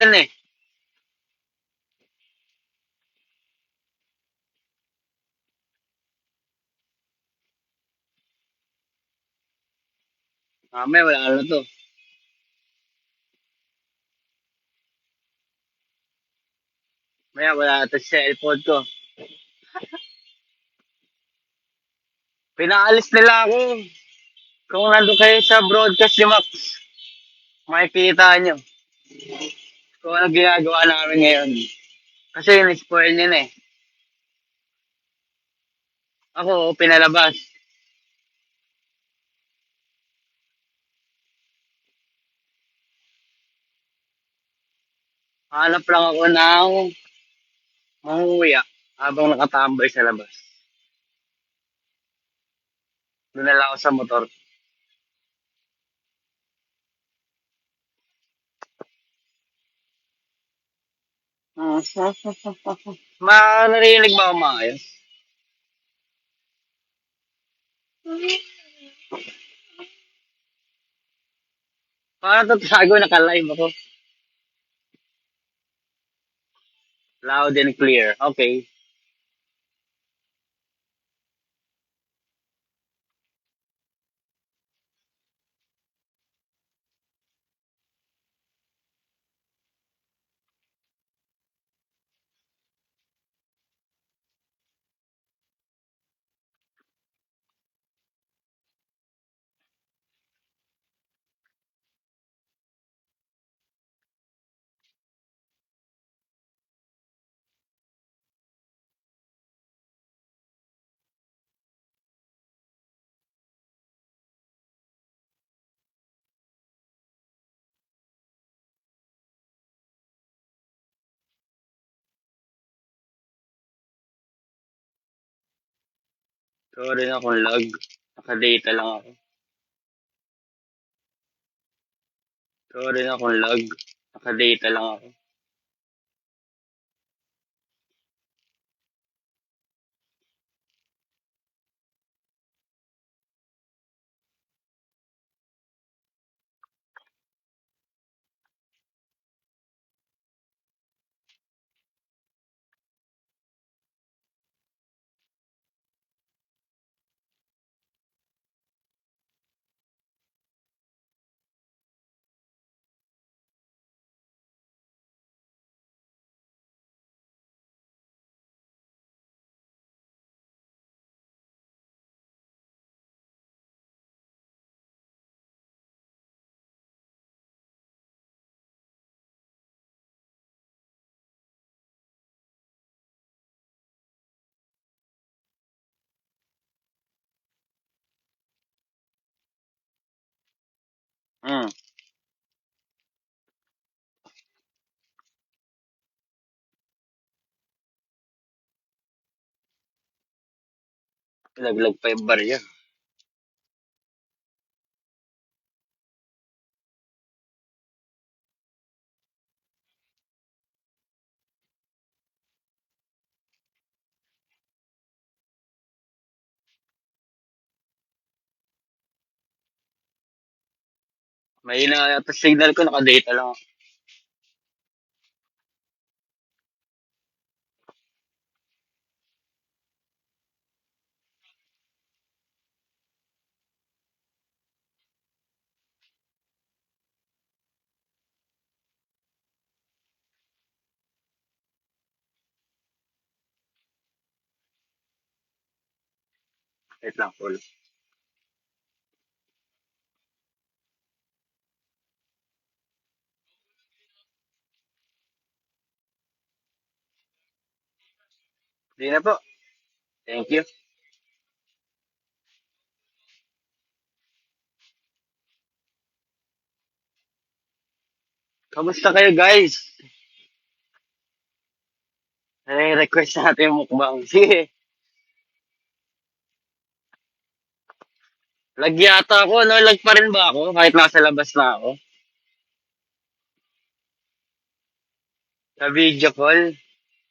Yan eh. Mamaya wala na to. Maya wala na to sa cellphone ko. Pinaalis nila ako. Kung nandun kayo sa broadcast ni Max, makikita nyo kung ano ginagawa namin ngayon. Kasi in-spoil niya na eh. Ako, pinalabas. Hanap lang ako ng manguya habang nakatambay sa labas. Doon na lang ako sa motor. Narinig ba ako maayos? Paano ito tago? Naka-live ako. Loud and clear. Okay. Sorry na kung lag. Naka-data lang ako. Sorry na kung lag. Naka-data lang ako. Hmm. Laglag pa yung barya. Mahina yata signal ko. Naka-data lang ako. Wait lang, full. Di na po. Thank you. Kamusta kayo guys? Request natin yung mukbang. Sige. Lag yata ako, no? Lag pa rin ba ako? Kahit nasa labas na ako. Sa video call.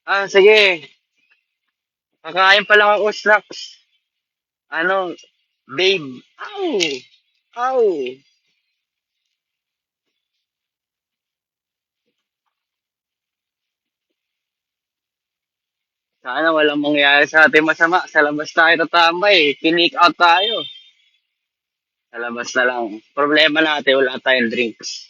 Ah, sige. Kakain pa lang ako snacks. Ano, babe. Ow! Ow! Sana walang mangyari sa ating masama. Sa labas tayo tatambay. Kinick out tayo. Sa labas na lang. Problema natin, wala tayong drinks.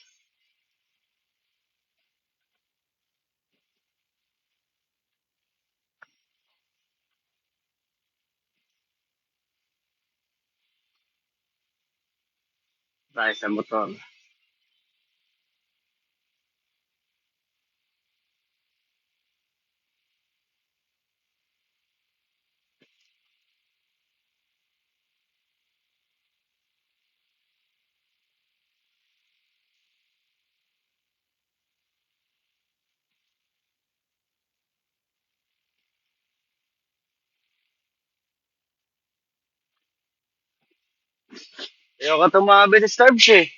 Tayo sa motor. Ayoko tumabi sa Starbs eh.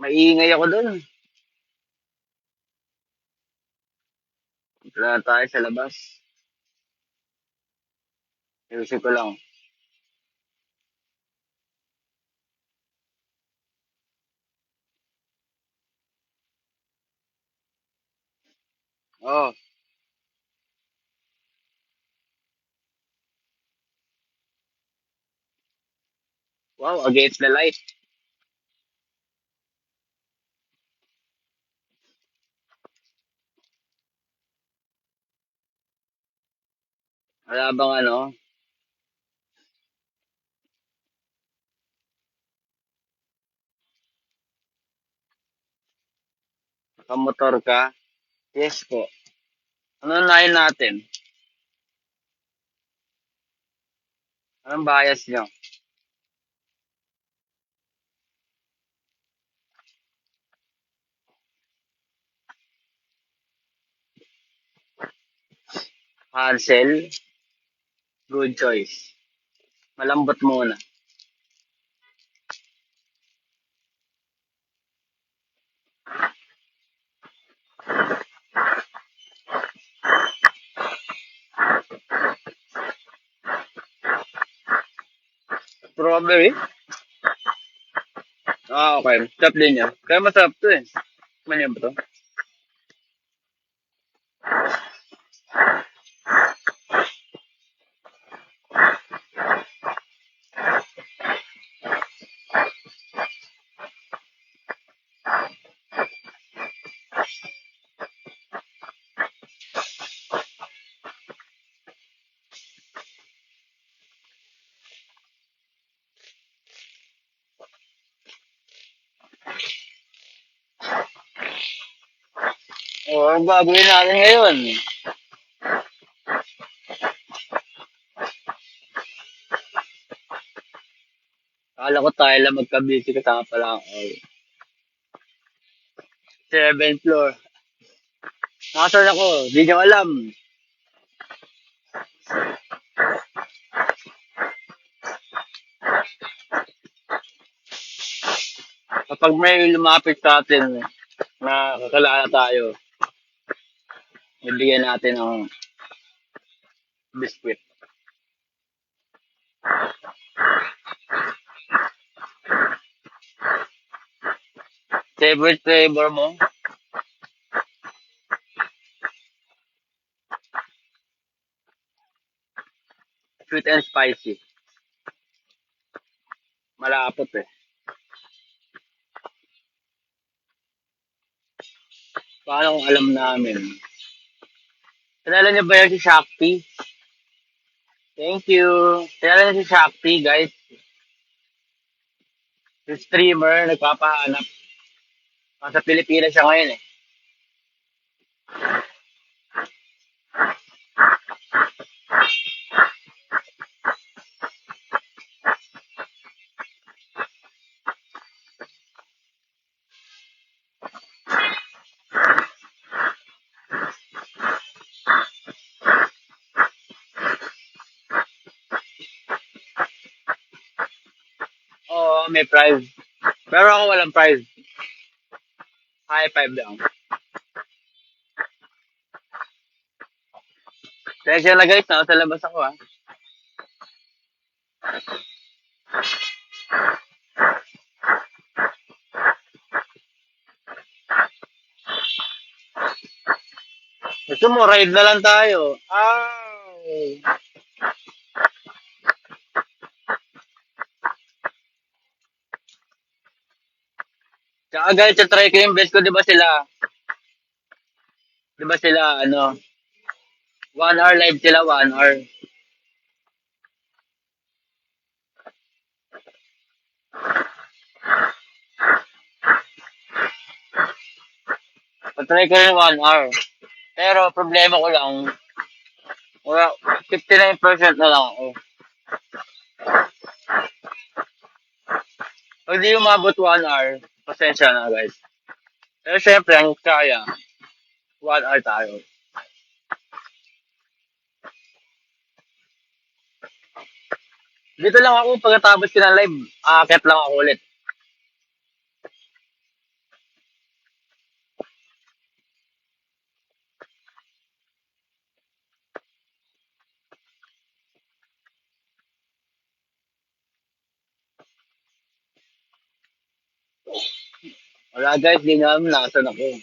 Maingay ako dun. Wala tayo sa labas. Ayusin ko lang. Oh, wow, against the light. Wala bang ano, nakamotor ka? Yes po. Ano nahin natin? Anong bias nyo? Hansel, good choice. Malambot muna. Strawberry? Ah, okay. Sarap din yan. Kaya masarap to eh. Manya ba to? Oo, ang gagawin natin ngayon. Akala ko tayo lang magka-busy kasama pala ako. 7th floor. Nasaan ako? Di nyo alam. Kapag may lumapit sa atin na kakilala tayo, bibigyan natin ng biskwit. Favorite flavor mo? Sweet and spicy. Malapot eh. Paano kung alam namin? Kilala niyo ba yan si Shakti? Thank you. Kilala niyo si Shakti, guys. Si streamer, nagpapahanap. Nasa Pilipinas siya ngayon eh. Oo, may prize. Pero ako walang prize. High five lang. Teka na guys, nasa labas ako ah. Gusto mo, ride na lang tayo. Ay. Tsaka guys, try ko yung best ko, di ba sila, ano, 1 hour live sila, 1 hour. Try ko yung 1 hour. Pero, problema ko lang, wala, 59% na lang ako. Pag di umabot 1 hour, pasensya na guys. Pero syempre, ang kaya, 1 hour tayo. Dito lang ako, pagkatapos ko ng live, aakyat lang ako ulit. Wala guys, di na alam nasan ako.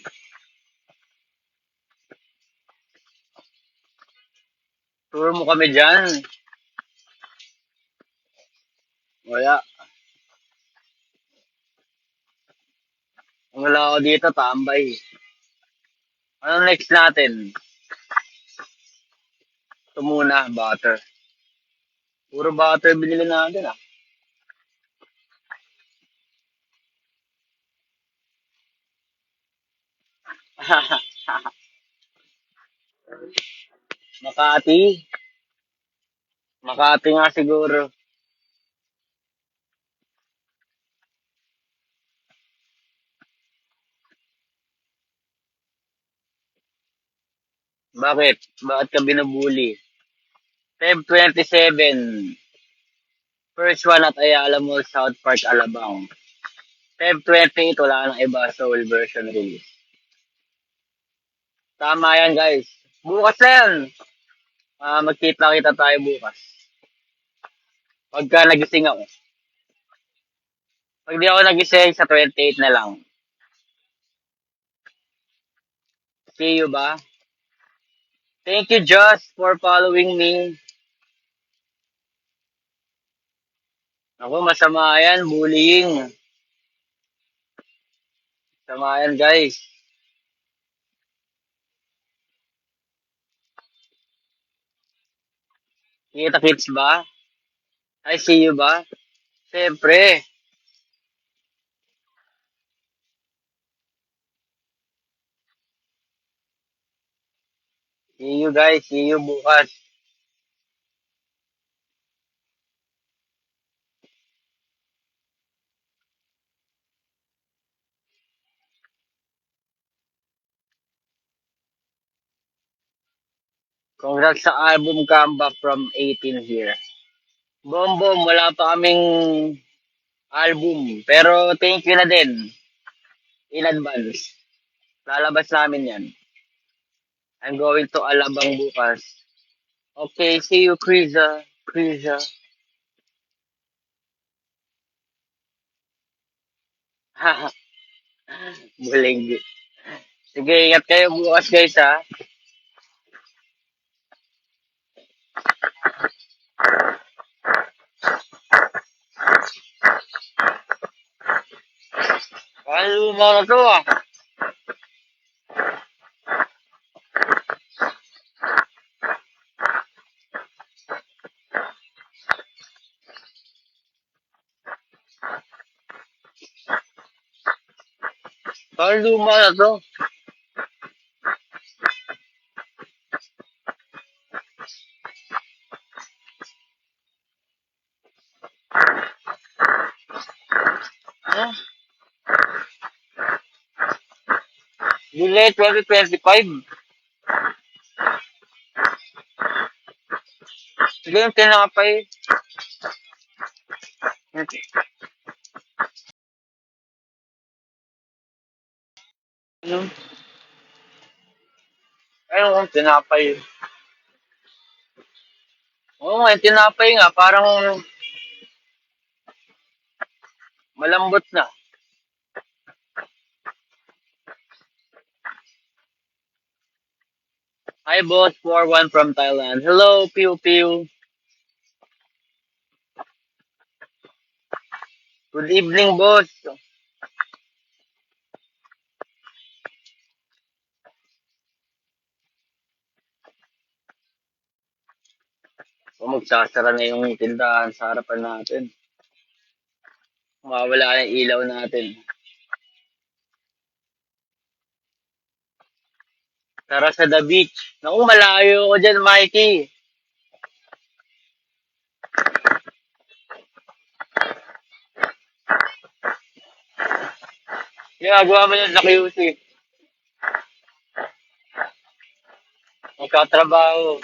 Turo mo kami dyan. Wala. Wala ako dito, tambay. Ano next natin? Ito muna, butter. Puro butter binili natin ah. Makati. Makati nga siguro. Bakit? Bakit ka binubuli? Feb 27. First one at Ayala Mall, South Park, Alabang. Feb 28, wala nang iba, Soul version release. Tama yan guys. Bukas na yan. Magkita-kita tayo bukas. Pagka nagising ako. Pag di ako nagising, sa 28 na lang. See you ba? Thank you, Josh, for following me. Ako, masama yan, bullying. Masama yan, guys. Kita kits ba? I see you ba? Siyempre. See you guys, see you bukas. Congrats sa album comeback from 18 here. Bom bom, wala pa kaming album. Pero thank you na din in advance. Lalabas namin yan. I'm going to Alabang bukas. Okay, see you, Kriza. Kriza. Buling. Sige, ingat kayo bukas guys ha. Ano mo na to ah. Parang luma na to. Ano? July 2025. Sige yung tinapay. Ano? Ayun kung tinapay. Oo nga, yung tinapay nga. Parang malambot na. Hi, boss. 4-1 from Thailand. Hello, Pew Pew. Good evening, boss. O magsasara na yung tindahan sa harapan natin. Mawawala na yung ilaw natin. Tara sa the beach. Naku, malayo ko dyan, Mikey. Ginagawa mo yan sa QC. Magkatrabaho.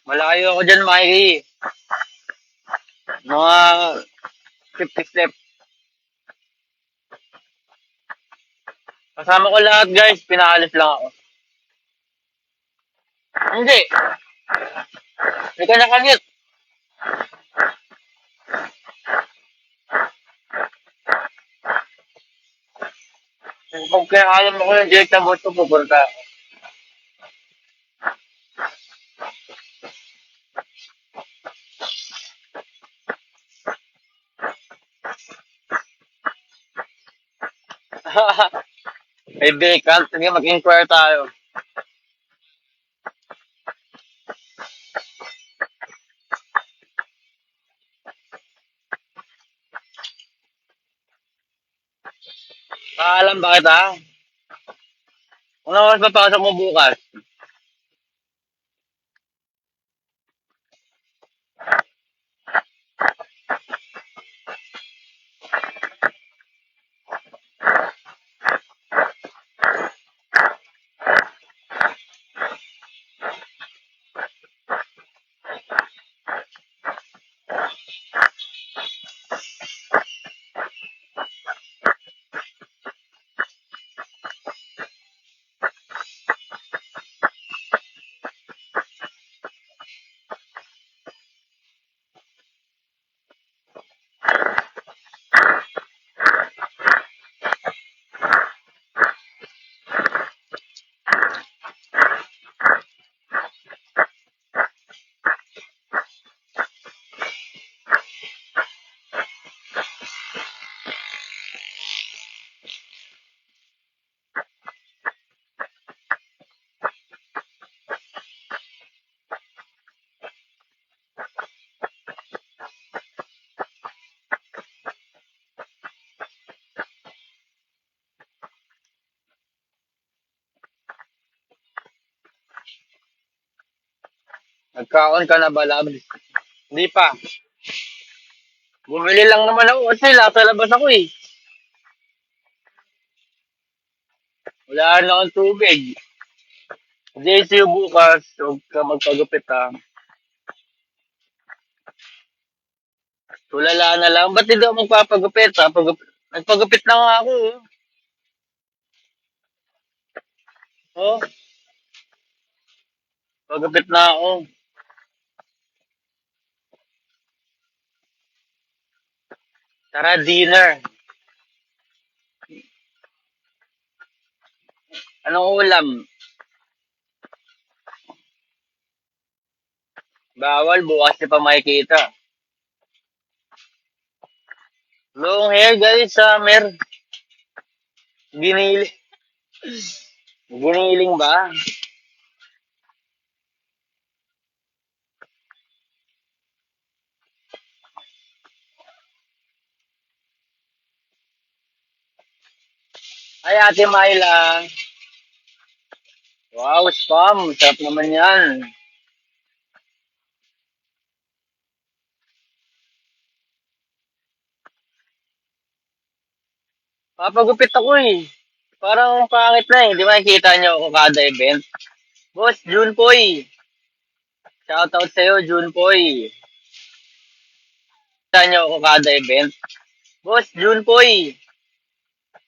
Malayo ako dyan, Mikey. Mga 50 step. Kasama ko lahat, guys. Pinaalis lang ako. Hindi. Hindi ka nakagit. Pag kinakalam mo ko yung direct na boss ko, pupunta. May vacant. Sige, mag-inquire tayo. Paalam ba kita? Kung oras papasok mo bukas. Nagkaon ka na ba, Labs? Hindi pa. Bumili lang naman ako kasi nasa labas ako eh. Wala na akong tubig. JCU bukas, huwag ka magpagupit ha. Tulala na lang. Ba't hindi ako magpapagupit ha? Nagpagupit na nga ako. Oh, pagupit na ako. Tara, dinner. Anong ulam? Bawal, bukas niya pa makikita. Long hair, guys, summer. Ginili. Giniling ba? Ay, Ate Myla. Wow, spam. Sarap naman yan. Papagupit ako eh. Parang pangit na eh. Di ba nakikita niyo ako kada event? Boss, June Poy. Shoutout sa'yo, June Poy. Nakikita niyo ako kada event? Boss, June Poy.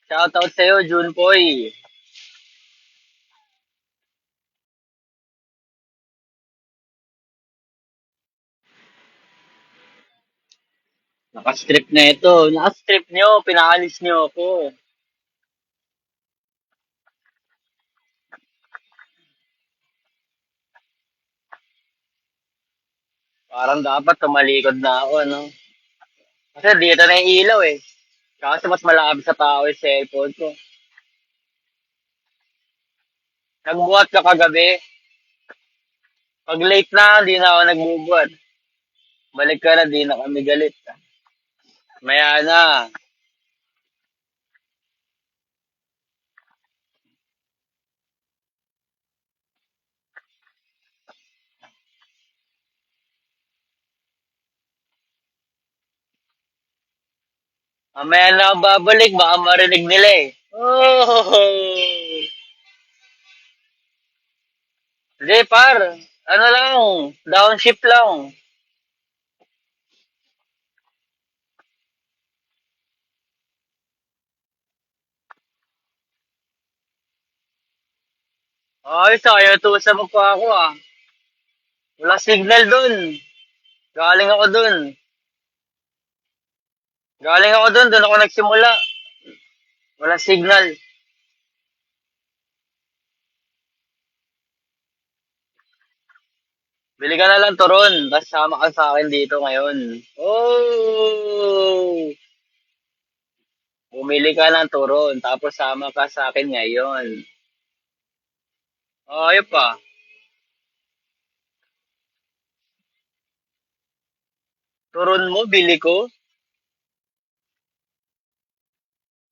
Shoutout sa'yo, June Poy. Nakastrip na ito. Nakastrip nyo. Pinaalis nyo ako. Parang dapat tumalikod na ako, ano? Kasi dito na yung ilaw eh. Kasi mas malapit sa tao yung cellphone ko. Nagbuhat ka kagabi. Pag late na, hindi na ako nagbubuhat. Balik ka na, di na kami galit. Maya na. Mamaya na ako babalik, baka marinig nila eh. Oh! Hindi, par. Ano lang, downshift lang. Ay, sayang tusa mo pa ako ah. Wala signal dun. Galing ako dun. Galing ako dun, dun ako nagsimula. Wala signal. Bili ka na lang turon, tapos sama ka sa akin dito ngayon. Oh! Bumili ka ng turon, tapos sama ka sa akin ngayon. Oh, ayun pa. Turon mo, bili ko.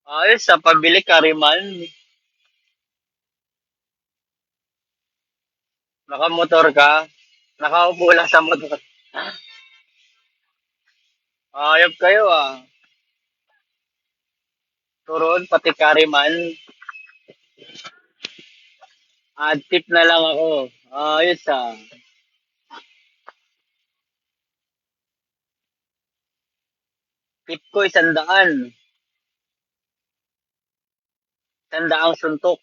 Ayos, sa pabili kariman. Nakamotor ka. Nakaupo lang sa motor. Ayop kayo ah. Turon, pati kariman. Add tip na lang ako. Ayos ah. Tip ko 100. 100 suntok.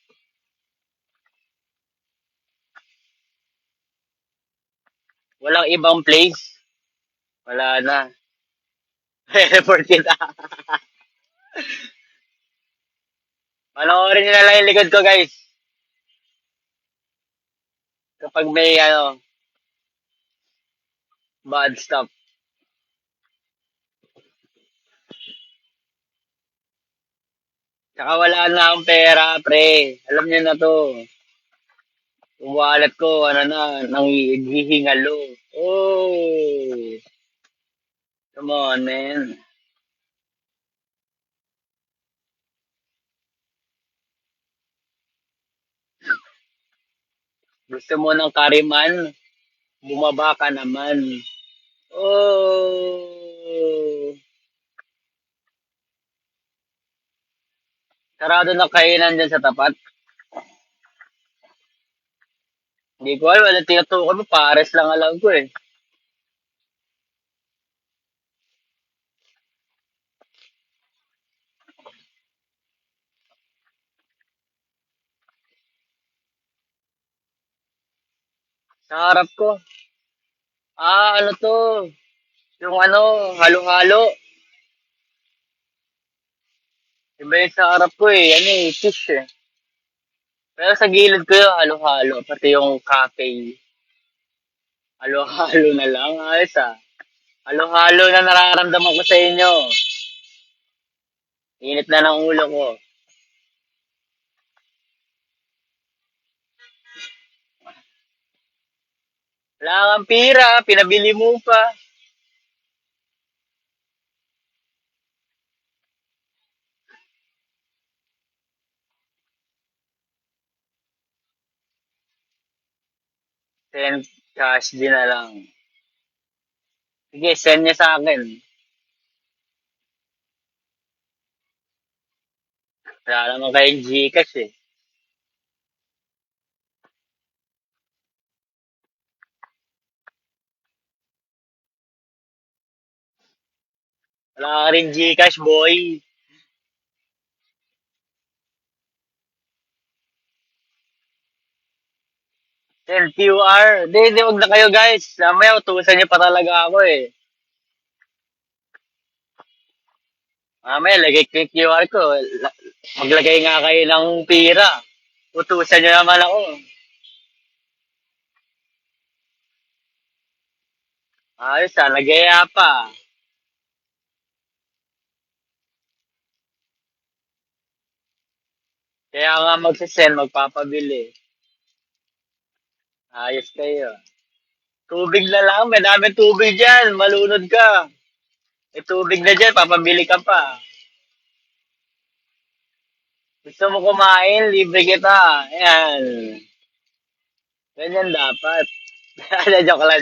Walang ibang place. Wala na. Report kita. Panoorin nyo na lang yung likod ko guys. Kapag may bad stuff. Tsaka wala na akong pera, pre. Alam niyo na to. Yung wallet ko, ano na, nanghihingalo. Oh, come on, man. Gusto mo ng kariman? Bumaba ka naman. Oh, sarado na kainan dyan sa tapat. Hindi ko alam, ano tinutukoy mo, pares lang alam ko eh. Sa harap ko. Ano to? Yung ano, halo-halo. Iba yung sa harap ko eh, ano eh, fish eh. Pero sa gilid ko yung halo-halo, pati yung cafe. Halo-halo na lang, ayos ah. Halo-halo na nararamdaman ko sa inyo. Init na ng ulo ko. Wala kang pira, pinabili mo pa. Send cash din na lang. Sige, send niya sa akin. Wala naman kayong Gcash eh. Wala ka rin Gcash, boy. Send QR. Hindi, wag na kayo guys. Mamaya utusan niyo pa talaga ako eh. Mamaya, lagay ko yung QR ko. Maglagay nga kayo ng pira. Utusan nyo naman ako. Ayos ah, nagaya pa. Kaya nga magsisend, magpapabili. Ayos kayo. Tubig na lang, may dami tubig dyan. Malunod ka. May tubig na dyan, papabili ka pa. Gusto mo kumain, libre kita. Ayan. Ganyan dapat.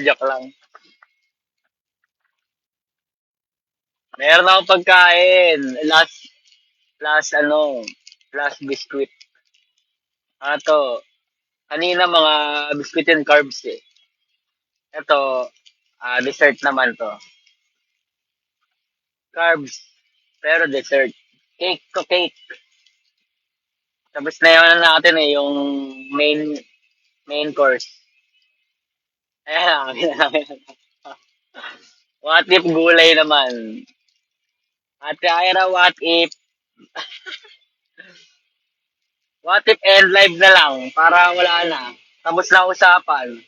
Joke lang. Meron akong pagkain. Last biscuit. To. Kanina mga biscuit and carbs eh. Ito, dessert naman to. Carbs, pero dessert. Cake to cake. Tapos na yun natin eh, yung main main course. Ayan. What if gulay naman? Ate Ira, what if end live na lang para wala na. Tapos na usapan.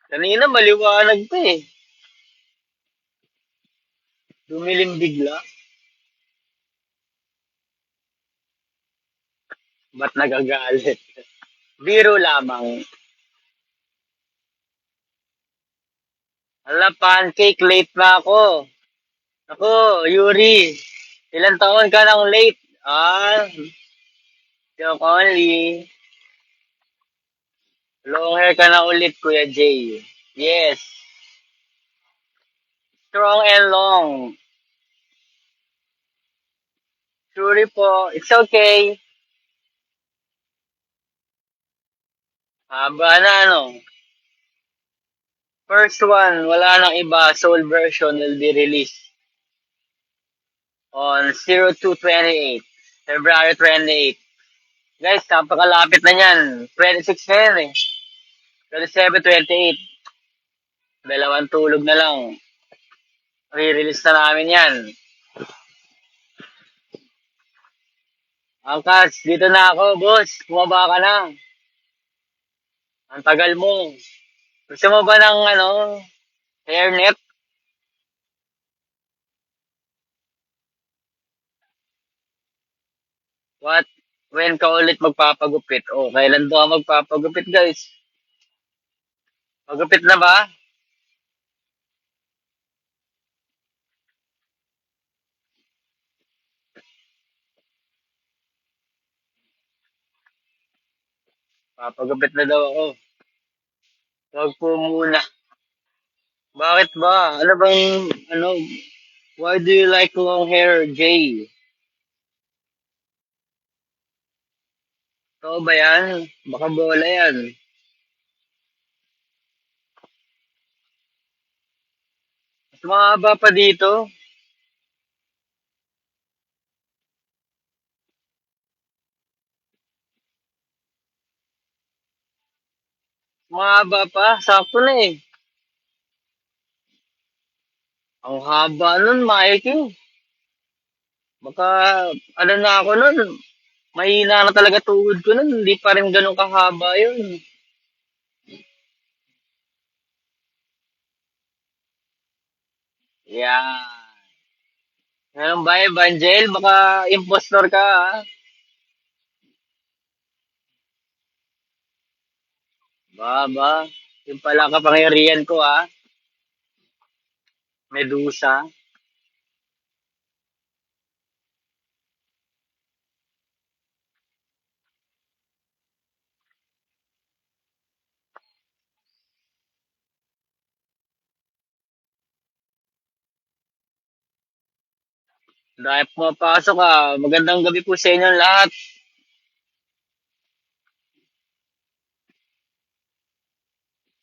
Kanina maliwanag pa eh. Dumilim bigla. Ba't nagagalit? Biro lamang. Ala, pancake, late na ako. Ako, Yuri. Ilan taon ka nang late? Joke only. Long hair ka na ulit, Kuya Jay. Yes. Strong and long. Sorry po. It's okay. Haba na ano. First one, wala nang iba. Soul version will be released on 02/28. February 28. Guys, napakalapit na yan. 26 na yan eh. 27, 28. Dalawang tulog na lang. Re-release na namin yan. Angkas, dito na ako, boss. Bumaba ka na. Ang tagal mo. Gusto mo ba ng hairnet? What? When ka ulit magpapagupit? O, kailan daw ka magpapagupit, guys? Magupit na ba? Papagupit na daw ako. Wag po muna. Bakit ba? Why do you like long hair, Jay? Ito ba yan? Baka bola yan. Mas mahaba pa dito. Mahaba pa. Sakto na eh. Ang haba nun, Mikey. Baka, na ako nun. Mahina na talaga tuhod ko nun. Hindi pa rin ganun kahaba yun. Yeah. Ganun ba, Evangel? Baka impostor ka, ha? Ba. Yung pala kapangyarihan ko, ha? Medusa. Dahil pumapasok ka. Magandang gabi po sa inyo lahat.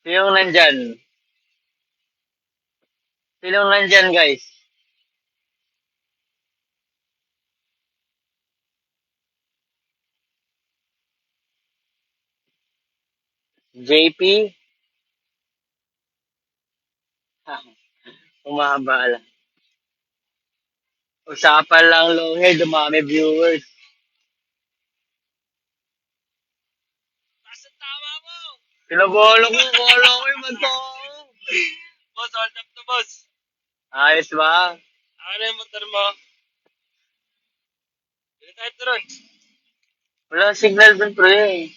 Sinong nandyan? Sinong nandyan, guys? JP, umahaba lang. Usapan lang long hair, dumami viewers. Pinabolo ko, bolo ko yung magto. Boss, hold up to boss. Ayos ba? Ano yung motor mo? Hindi tayo turon. Wala signal dun, pre.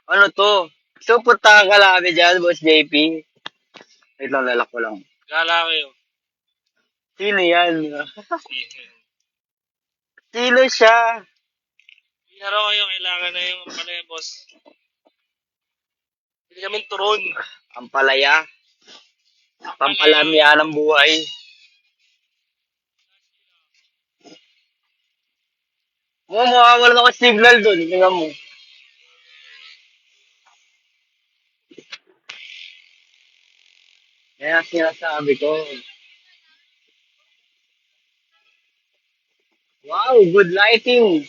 Ano to? So, punta ka labi dyan, Boss JP. Wait lang, lalak ko lang. Gala kayo. Sino yan? Sino siya? Laro kayo, kailangan na yung palaya, boss. Hindi kami turon. Ang palaya. Pampalamya ng buhay. Mawawala ako signal dun. Tingnan mo. Kaya sinasabi ko. Wow, good lighting.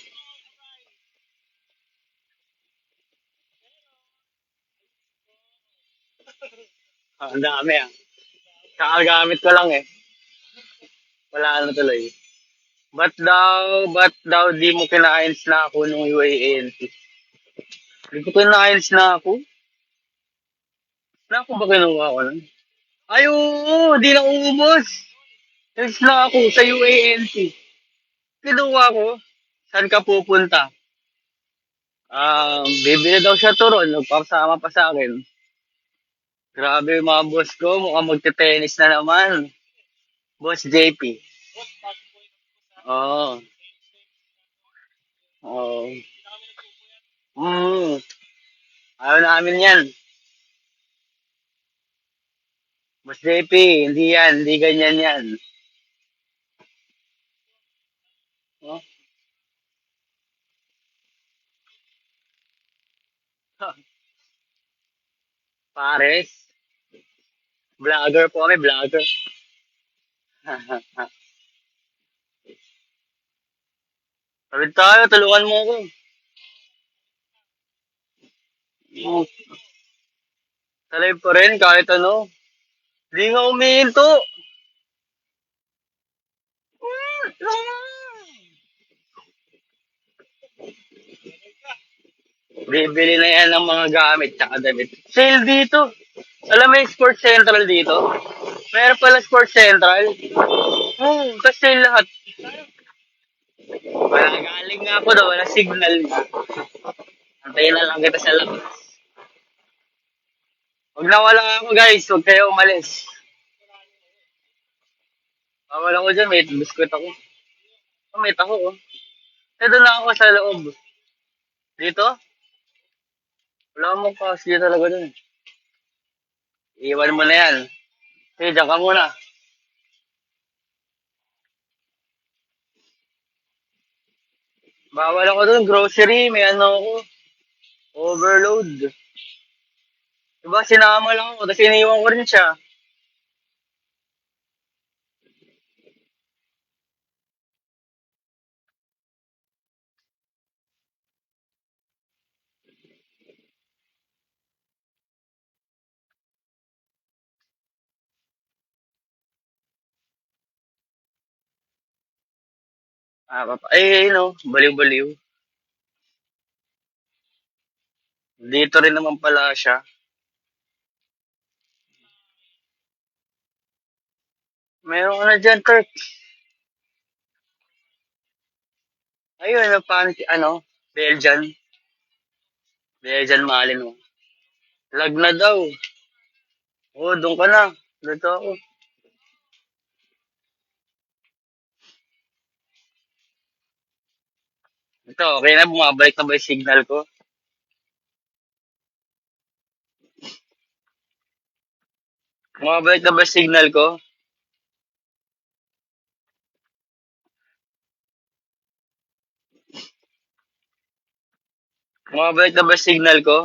Ang dami ah. Kakagamit ko lang eh. Wala na tuloy. Ba't daw di mo kinain na ako nung UANT? Hindi ko kinain na ako. Na ako ba kinuha ko nun? Ay, oo, di na umubos. Next na ako sa UANT. Kinuha ko. Saan ka pupunta? Bibili daw siya turon. Nagpapasama pa sa akin. Grabe yung mga boss ko. Mukhang magte-tennis na naman. Boss JP. Oo. Oo. Hmm. Ayaw namin yan. Boss JP, hindi yan. Hindi ganyan yan. Oh. Pares. Vlogger po kami, vlogger. Sabi tayo, tulungan mo ako. Oh, talay pa rin kahit ano. Hindi nga umihinto. Bibili na yan ng mga gamit tsaka damit. Sale dito. Alam mo yung Sports Central dito? Meron pala Sports Central. Kasi sale lahat. Wala galing nga ako daw, wala signal. Antayin na lang kita sa labas. Huwag na wala ako guys, huwag kayo umalis. Wala ko dyan, may biskuit ako. Oh, may taho oh. Eh, doon lang ako sa loob. Dito? Wala mong kasi talaga dun. Iwan mo na yan. Sige, dyan ka muna. Bawal ako dun, grocery, may ano ako. Overload. Diba, sinama lang ako, tapos iniwan ko rin siya. No, baliw-baliw. Dito rin naman pala siya. Meron ka na dyan, Kirk. Ayun, ano, Belgian. Belgian Malin, oh. Lag na daw. Oh, doon ka na. Dito ako. Ito, okay na, bumabalik na ba yung signal ko? Bumabalik na ba yung signal ko? Bumabalik na ba yung signal ko?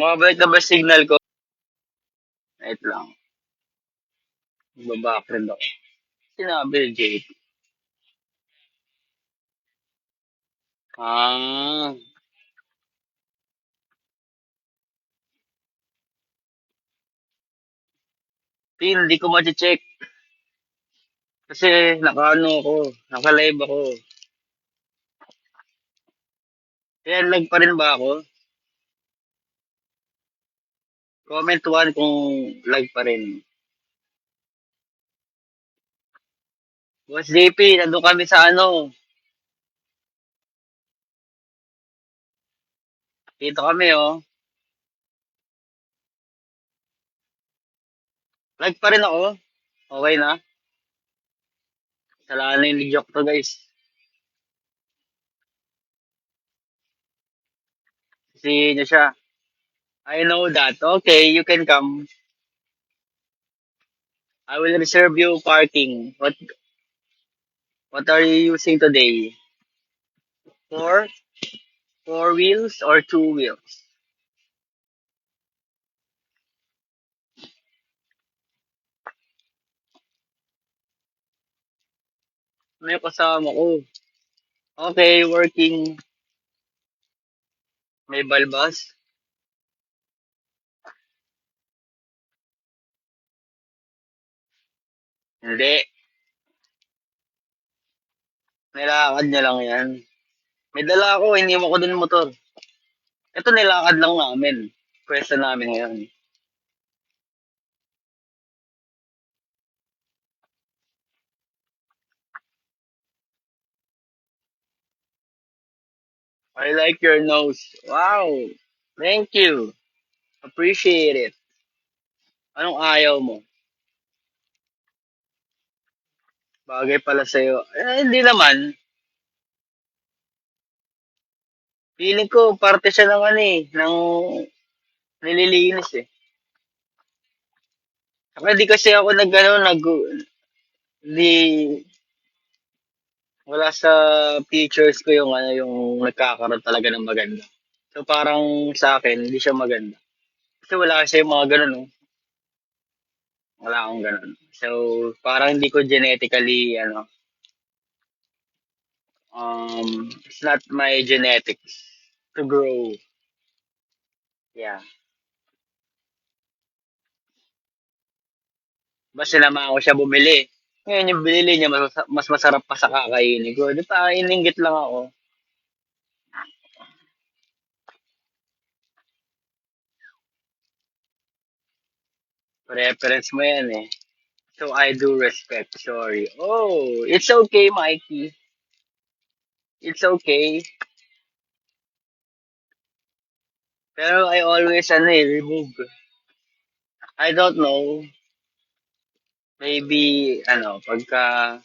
Mabalik na ba signal ko? Wait lang. Babackground ako. Sinabi ni JP. Ah, hindi ko ma-check. Kasi naka-ano ako, naka-live ako. Kaya lag pa rin ba ako? Comment 1 kung lag pa rin. Boss JP, nandun kami sa ano. Dito kami oh. Lag pa rin ako. Okay na. Salamat yung joke to guys. Sino siya? I know that. Okay, you can come. I will reserve you parking. What are you using today? Four? Four wheels or two wheels? May kasama ko. Okay, working. May balbas? Hindi. Nilakad niya lang yan. May dala ako, hindi mo ko dun motor. Ito nilakad lang namin. Pwesto namin ngayon. I like your nose. Wow. Thank you. Appreciate it. Anong ayaw mo? Bagay pala sa'yo. Hindi naman. Feeling ko, parte siya ng ano eh, ng nililinis eh. Saka di kasi ako di, wala sa features ko yung ano, yung nagkakaroon talaga ng maganda. So parang sa akin, hindi siya maganda. Kasi wala kasi yung mga ganun, no? Wala akong ganun. So, parang hindi ko genetically, it's not my genetics to grow. Yeah. Basta naman ako siya bumili. Ngayon yung binili niya, mas masarap pa sa kakainin ko. Di pa, ininggit lang ako. Preference mo yan eh. So I do respect. Sorry. Oh, it's okay, Mikey. It's okay. Pero I always, remove. I don't know. Maybe, pagka,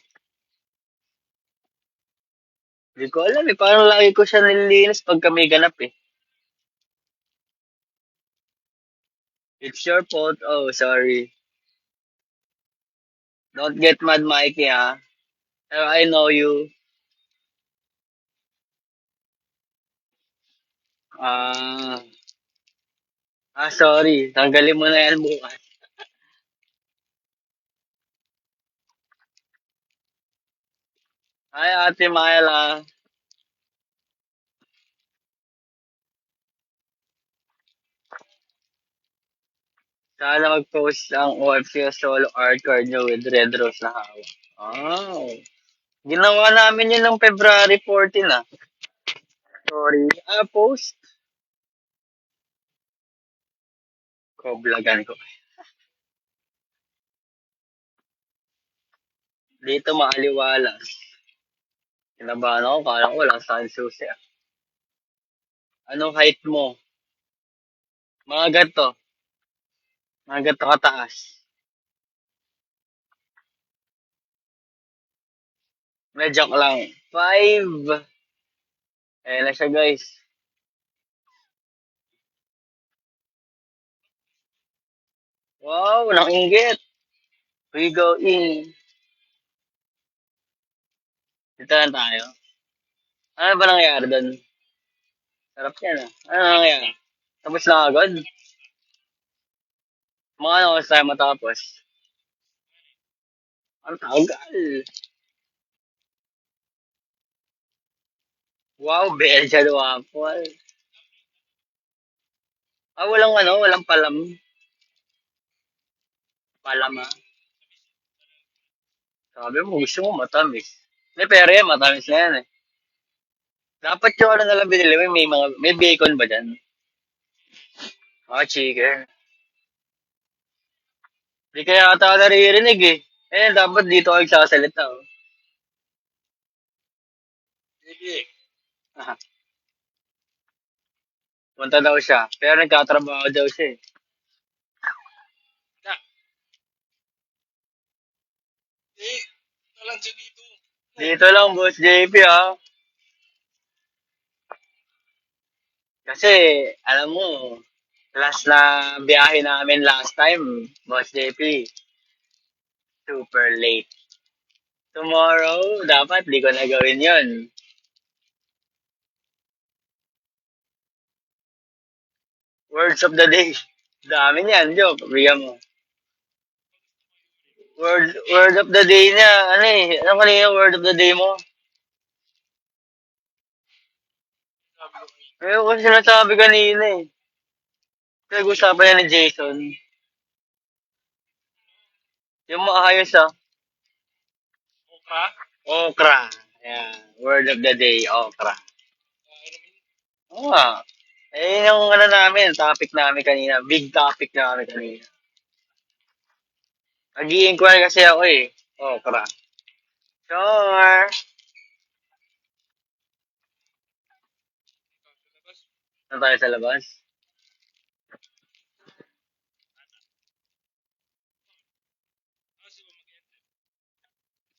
hindi ko alam eh. Parang lagi ko siya nililinis pagka may ganap eh. It's your fault. Oh, sorry. Don't get mad, Mikey, ha? I know you. Ah, sorry. Tanggalin mo na yan bukas. Hi, Ate Myla. Sana mag-post ang OFC solo art card nyo with red rose na hawak. Oh. Ginawa namin yun ng February 14 ah. Sorry. Post. Koblagan ko. Dito maaliwalas. Kinabahan ako, kala ko walang sunsusi ah. Anong height mo? Mga ganito. Mga ganito kataas. Medyo lang. 5. Ayan na siya guys. Wow, nakinggit. We go in. Dito lang tayo. Ano ba nangyayari doon? Sarap yan ah. Ano nangyayari? Tapos na agad. Mga ano oras tayo matapos. Ang tagal. Wow, Belgian waffle. Ah, walang ano, walang palam. Palama. Sabi mo, gusto mo matamis. Hindi, pero yan, matamis na yan eh. Dapat yung ano nalang binili mo, may bacon ba dyan? Ah, chicken. Di kaya ata ako naririnig eh. Eh, dapat dito ako nagsasalita. Oh. Sige. Ah, punta daw siya. Pero nagkatrabaho daw siya eh. Eh, talang siya dito. Dito lang, Boss JP ah. Kasi, alam mo, last na biyahe namin last time, Boss JP, super late. Tomorrow, dapat di ko na gawin yon. Words of the day. Dami niyan, joke. Bigyan mo. Word of the day niya, ano eh, ano kanina word of the day mo? Ayun ko sinasabi kanina eh. Pinag-usapan niya ni Jason. Yung maayos ah. Okra? Okra. Yeah. Word of the day, okra. Oo nga. Eh, yung ano namin, topic namin kanina. Big topic namin kanina. Nag-i-inquire kasi ako eh. Okra. Sure. Saan tayo sa labas?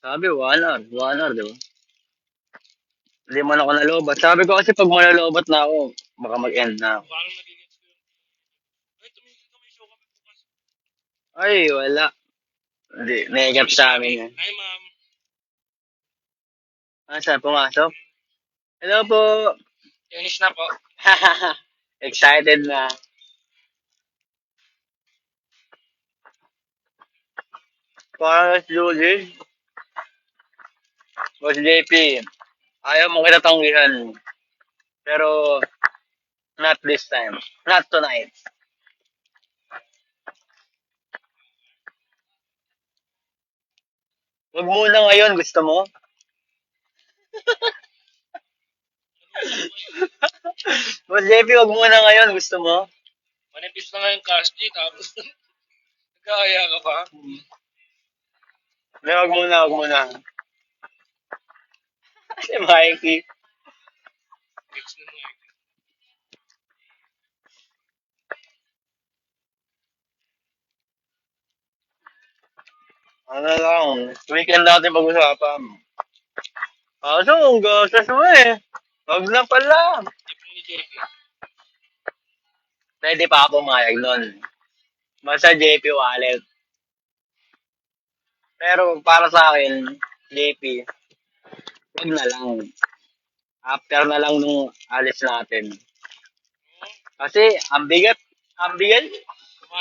Sabi, 1 hour. 1 hour, di ba? Hindi man ako nalobat. Sabi ko kasi pag malalobat na ako, baka mag-end na ako. Ay, wala. Hindi, negap sa amin yan. Hi, ma'am. Ah, saan pumasok? Hello po. Finish na po. Excited na. Parang si Julie, o si JP, ayaw mo kita tanggihan. Pero, not this time. Not tonight. Huwag muna ngayon, gusto mo? Boss JP, huwag muna ngayon, gusto mo? Manipis na ngayon cash G, tapos nagkaya ka pa? Hindi, huwag muna, huwag muna. Si Mikey. Fix na Mikey. Ano lang, weekend natin pag-usapan. Kaso, ang gastos mo eh. Huwag na pala. Pwede pa ako pumayag nun. Basta JP wallet. Pero para sa akin, JP, wag na lang. After na lang nung alis natin. Kasi, ang bigat. Ang bigat.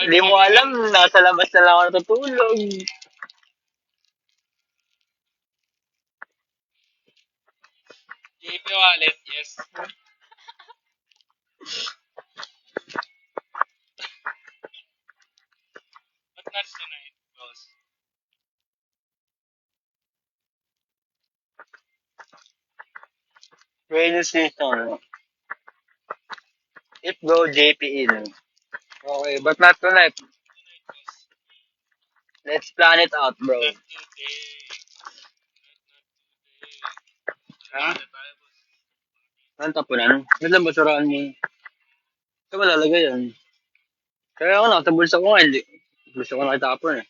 Hindi mo alam, nasa labas na lang ako natutulog. JP wallet, yes. But not tonight, boss. Radio station. If go JP in. Okay, but not tonight. Let's plan it out, bro. Ha? Ang tapunan? Ba't lang basurahan mo? Ito malalagay yan. Kaya ako na, sa bulsa ko nga, hindi. Gusto ko na itapon eh.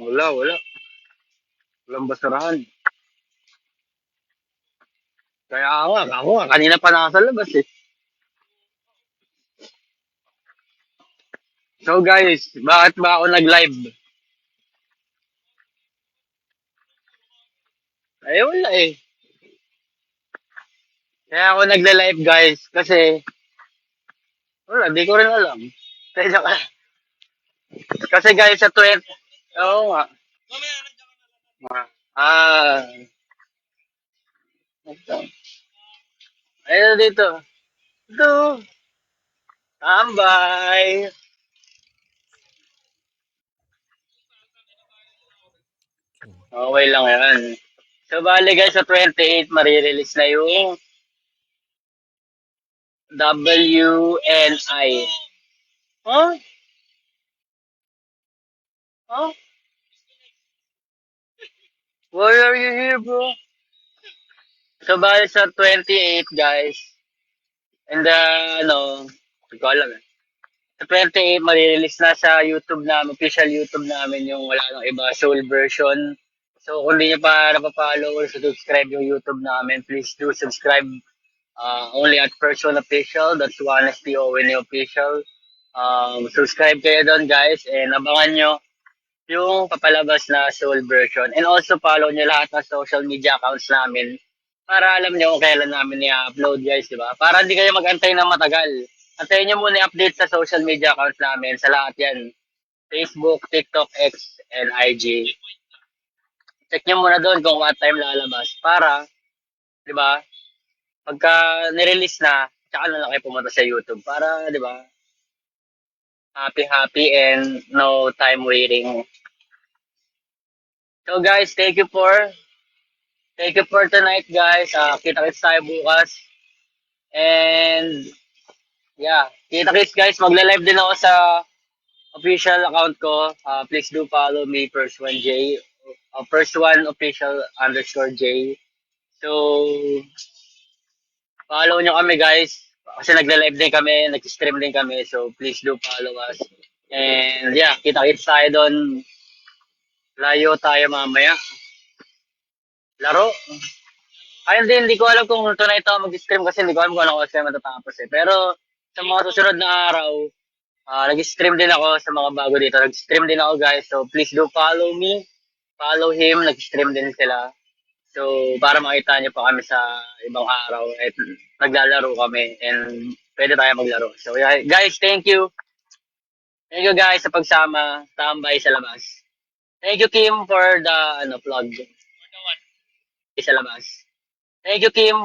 Wala, wala. Walang basurahan. Kaya ako nga, kanina pa nasa labas eh. So guys, bakit ba ako nag-live? Ay, wala eh. Kaya ako nagla-live guys kasi wala, di ko rin alam. Kaya, kasi guys sa 20, oo nga. Ah, ayun dito. Ito, tambay. Okay lang yan. So, bali guys, sa 28, marirelease na yung WNI. Huh? Huh? Why are you here, bro? So, bali sa 28, guys, and ano, hindi ko alam eh. Sa 28, marirelease na sa YouTube namin, official YouTube namin yung wala nang iba, soul version. So, kung di nyo pa napapollow or subscribe yung YouTube namin, please do subscribe only at First One Official. That's Honesty Owen Official. Subscribe kayo doon, guys, and abangan nyo yung papalabas na soul version. And also, follow nyo lahat ng social media accounts namin para alam nyo kung kailan namin i-upload, guys, di ba? Para hindi kayo mag-antay ng matagal. Antayin nyo muna i-update sa social media accounts namin, sa lahat yan. Facebook, TikTok, X, and IG. Check nyo muna doon kung what time lalabas para, di ba, pagka nirelease na, tsaka na lang kayo pumunta sa YouTube para, di ba, happy and no time waiting. So guys, thank you for tonight guys. Kita-kits tayo bukas. And yeah, kita-kits guys. Magla-live din ako sa official account ko. Please do follow me, First One J. First One Official _ J. So, follow nyo kami guys. Kasi nagla-live din kami, nag-stream din kami. So, please do follow us. And yeah, kita-kits tayo doon. Layo tayo mamaya. Laro. Ay, hindi ko alam kung tonight ako mag-stream kasi hindi ko alam kung ano oras kayo matatapos eh. Pero sa mga susunod na araw, nag-stream din ako sa mga bago dito. Nag-stream din ako guys. So please do follow me. Follow him. Nag-stream din sila. So para makita niyo pa kami sa ibang araw at naglalaro kami and pwede tayo maglaro. So yeah, guys, thank you. Thank you guys sa pagsama. Tambay sa labas. Thank you Kim for the plug. Sa labas. Thank you Kim